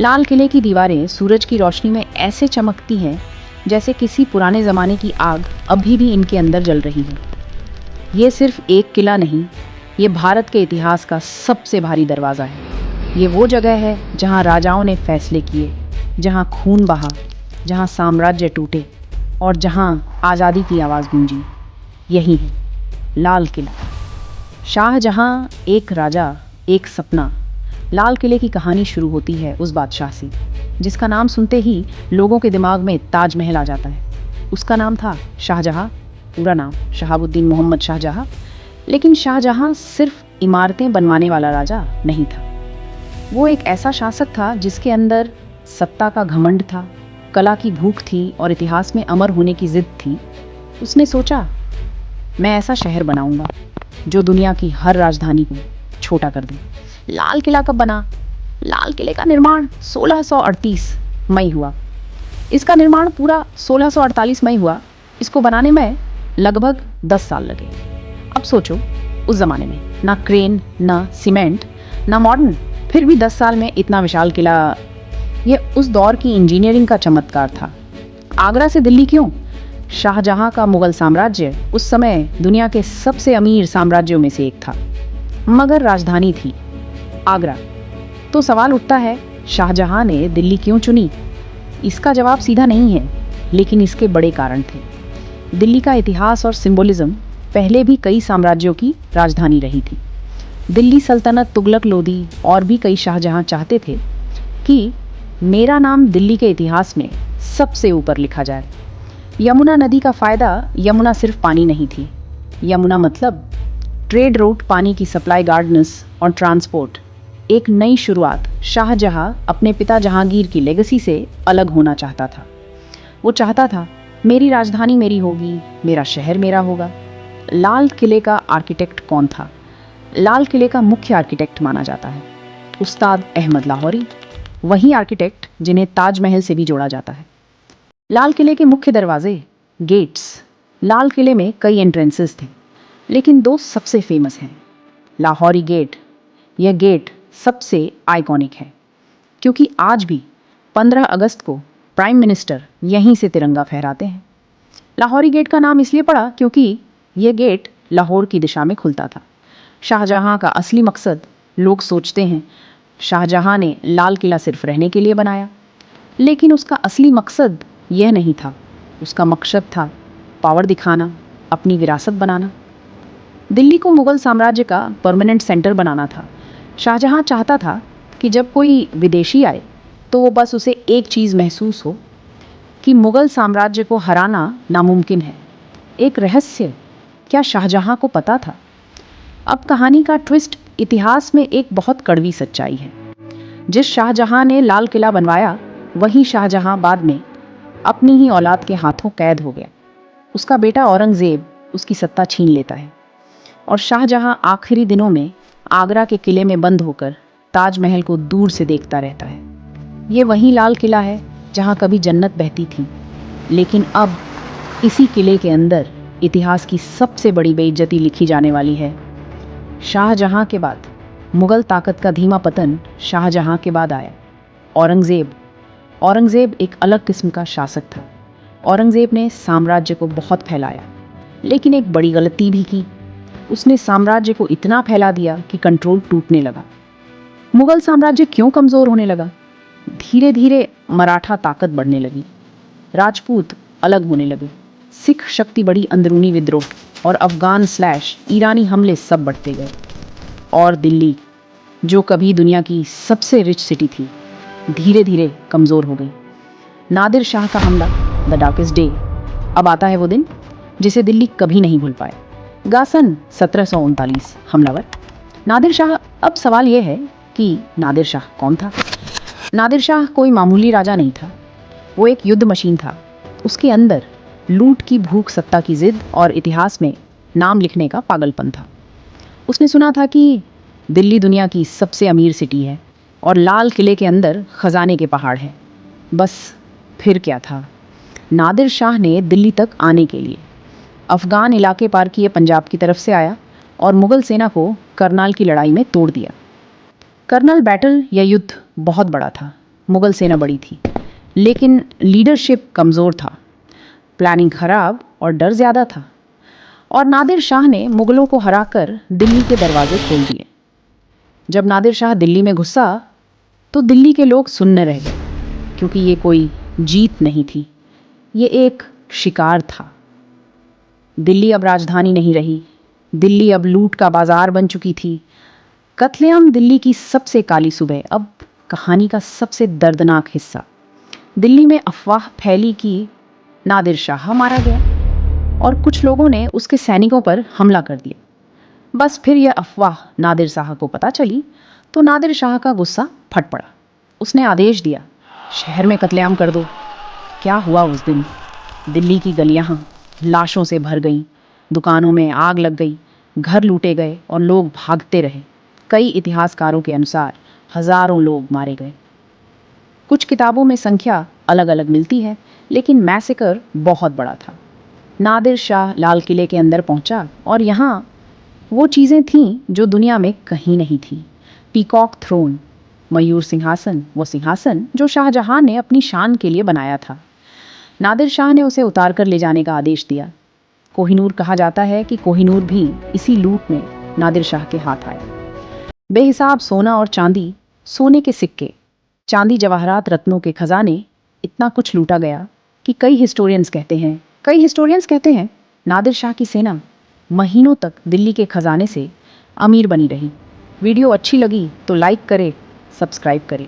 लाल किले की दीवारें सूरज की रोशनी में ऐसे चमकती हैं जैसे किसी पुराने ज़माने की आग अभी भी इनके अंदर जल रही है। ये सिर्फ एक किला नहीं, ये भारत के इतिहास का सबसे भारी दरवाज़ा है। ये वो जगह है जहाँ राजाओं ने फैसले किए, जहाँ खून बहा, जहाँ साम्राज्य टूटे और जहाँ आज़ादी की आवाज़ गूंजी। यही है लाल किला। शाहजहाँ, एक राजा, एक सपना। लाल किले की कहानी शुरू होती है उस बादशाह से जिसका नाम सुनते ही लोगों के दिमाग में ताजमहल आ जाता है। उसका नाम था शाहजहाँ, पूरा नाम शहाबुद्दीन मोहम्मद शाहजहाँ। लेकिन शाहजहाँ सिर्फ इमारतें बनवाने वाला राजा नहीं था। वो एक ऐसा शासक था जिसके अंदर सत्ता का घमंड था, कला की भूख थी और इतिहास में अमर होने की जिद थी। उसने सोचा, मैं ऐसा शहर बनाऊंगा जो दुनिया की हर राजधानी को छोटा कर दे। लाल किला कब बना? लाल किले का निर्माण 1638 मई हुआ। इसका निर्माण पूरा 1648 मई हुआ। इसको बनाने में लगभग 10 साल लगे। अब सोचो, उस ज़माने में ना क्रेन, ना सीमेंट, ना मॉडर्न, फिर भी 10 साल में इतना विशाल किला। ये उस दौर की इंजीनियरिंग का चमत्कार था। आगरा से दिल्ली क्यों? शाहजहाँ का मुगल साम्राज्य उस समय दुनिया के सबसे अमीर साम्राज्यों में से एक था, मगर राजधानी थी आगरा। तो सवाल उठता है, शाहजहाँ ने दिल्ली क्यों चुनी? इसका जवाब सीधा नहीं है, लेकिन इसके बड़े कारण थे। दिल्ली का इतिहास और सिंबोलिज्म पहले भी कई साम्राज्यों की राजधानी रही थी। दिल्ली सल्तनत, तुगलक लोदी और भी कई शाहजहाँ चाहते थे कि मेरा नाम दिल्ली के इतिहास में सबसे ऊपर लिखा जाए। यमुना नदी का फ़ायदा, यमुना सिर्फ पानी नहीं थी। यमुना मतलब ट्रेड रूट, पानी की सप्लाई, गार्डन्स और ट्रांसपोर्ट। एक नई शुरुआत। शाहजहाँ अपने पिता जहांगीर की लेगेसी से अलग होना चाहता था। वो चाहता था, मेरी राजधानी मेरी होगी, मेरा शहर मेरा होगा। लाल किले का आर्किटेक्ट कौन था? लाल किले का मुख्य आर्किटेक्ट माना जाता है उस्ताद अहमद लाहौरी, वही आर्किटेक्ट जिन्हें ताजमहल से भी जोड़ा जाता है। लाल किले के मुख्य दरवाजे, गेट्स। लाल किले में कई एंट्रेंसेस थे, लेकिन दो सबसे फेमस हैं। लाहौरी गेट। यह गेट सबसे आइकॉनिक है क्योंकि आज भी 15 अगस्त को प्राइम मिनिस्टर यहीं से तिरंगा फहराते हैं। लाहौरी गेट का नाम इसलिए पड़ा क्योंकि यह गेट लाहौर की दिशा में खुलता था। शाहजहाँ का असली मकसद, लोग सोचते हैं शाहजहाँ ने लाल किला सिर्फ रहने के लिए बनाया, लेकिन उसका असली मकसद यह नहीं था। उसका मकसद था पावर दिखाना, अपनी विरासत बनाना। दिल्ली को मुगल साम्राज्य का परमानेंट सेंटर बनाना था। शाहजहाँ चाहता था कि जब कोई विदेशी आए तो वो बस उसे एक चीज़ महसूस हो कि मुगल साम्राज्य को हराना नामुमकिन है। एक रहस्य, क्या शाहजहाँ को पता था? अब कहानी का ट्विस्ट, इतिहास में एक बहुत कड़वी सच्चाई है। जिस शाहजहाँ ने लाल किला बनवाया, वही शाहजहाँ बाद में अपनी ही औलाद के हाथों कैद हो गया। उसका बेटा औरंगज़ेब उसकी सत्ता छीन लेता है और शाहजहाँ आखिरी दिनों में आगरा के किले में बंद होकर ताजमहल को दूर से देखता रहता है। ये वही लाल किला है जहाँ कभी जन्नत बहती थी, लेकिन अब इसी किले के अंदर इतिहास की सबसे बड़ी बेइज्जती लिखी जाने वाली है। शाहजहाँ के बाद मुगल ताकत का धीमा पतन शाहजहाँ के बाद आया औरंगज़ेब। औरंगज़ेब एक अलग किस्म का शासक था। औरंगज़ेब ने साम्राज्य को बहुत फैलाया, लेकिन एक बड़ी गलती भी की। उसने साम्राज्य को इतना फैला दिया कि कंट्रोल टूटने लगा। मुगल साम्राज्य क्यों कमज़ोर होने लगा? धीरे धीरे मराठा ताकत बढ़ने लगी, राजपूत अलग होने लगे, सिख शक्ति बढ़ी, अंदरूनी विद्रोह और अफगान / ईरानी हमले सब बढ़ते गए। और दिल्ली, जो कभी दुनिया की सबसे रिच सिटी थी, धीरे धीरे कमज़ोर हो गई। नादिर शाह का हमला, द डार्केस्ट डे। अब आता है वो दिन जिसे दिल्ली कभी नहीं भूल पाए। सन 1739 हमलावर नादिर शाह। अब सवाल यह है कि नादिर शाह कौन था? नादिर शाह कोई मामूली राजा नहीं था, वो एक युद्ध मशीन था। उसके अंदर लूट की भूख, सत्ता की जिद और इतिहास में नाम लिखने का पागलपन था। उसने सुना था कि दिल्ली दुनिया की सबसे अमीर सिटी है और लाल किले के अंदर खजाने के पहाड़ हैं। बस फिर क्या था? नादिर शाह ने दिल्ली तक आने के लिए अफ़गान इलाके पार किए, पंजाब की तरफ से आया और मुग़ल सेना को करनाल की लड़ाई में तोड़ दिया। करनाल बैटल या युद्ध बहुत बड़ा था। मुग़ल सेना बड़ी थी, लेकिन लीडरशिप कमज़ोर था, प्लानिंग खराब और डर ज़्यादा था। और नादिर शाह ने मुग़लों को हराकर दिल्ली के दरवाजे खोल दिए। जब नादिर शाह दिल्ली में घुसा तो दिल्ली के लोग सुन्न रह गए, क्योंकि ये कोई जीत नहीं थी, ये एक शिकार था। दिल्ली अब राजधानी नहीं रही, दिल्ली अब लूट का बाजार बन चुकी थी। कत्लेआम दिल्ली की सबसे काली सुबह, अब कहानी का सबसे दर्दनाक हिस्सा। दिल्ली में अफवाह फैली कि नादिर शाह मारा गया और कुछ लोगों ने उसके सैनिकों पर हमला कर दिया। बस फिर यह अफवाह नादिर शाह को पता चली तो नादिर शाह का गुस्सा फट पड़ा। उसने आदेश दिया, शहर में कत्लेआम कर दो। क्या हुआ उस दिन? दिल्ली की गलियां लाशों से भर गईं, दुकानों में आग लग गई, घर लूटे गए और लोग भागते रहे। कई इतिहासकारों के अनुसार हज़ारों लोग मारे गए। कुछ किताबों में संख्या अलग अलग मिलती है, लेकिन मैसेकर बहुत बड़ा था। नादिर शाह लाल किले के अंदर पहुंचा और यहाँ वो चीज़ें थीं जो दुनिया में कहीं नहीं थीं। पीकॉक थ्रोन, मयूर सिंहासन, वो सिंहासन जो शाहजहां ने अपनी शान के लिए बनाया था। नादिर शाह ने उसे उतार कर ले जाने का आदेश दिया। कोहिनूर कहा जाता है कि कोहिनूर भी इसी लूट में नादिर शाह के हाथ आया। बेहिसाब सोना और चांदी, सोने के सिक्के, चांदी जवाहरात रत्नों के खजाने, इतना कुछ लूटा गया कि कई हिस्टोरियंस कहते हैं नादिर शाह की सेना महीनों तक दिल्ली के खजाने से अमीर बनी रही। वीडियो अच्छी लगी तो लाइक करें, सब्सक्राइब करें।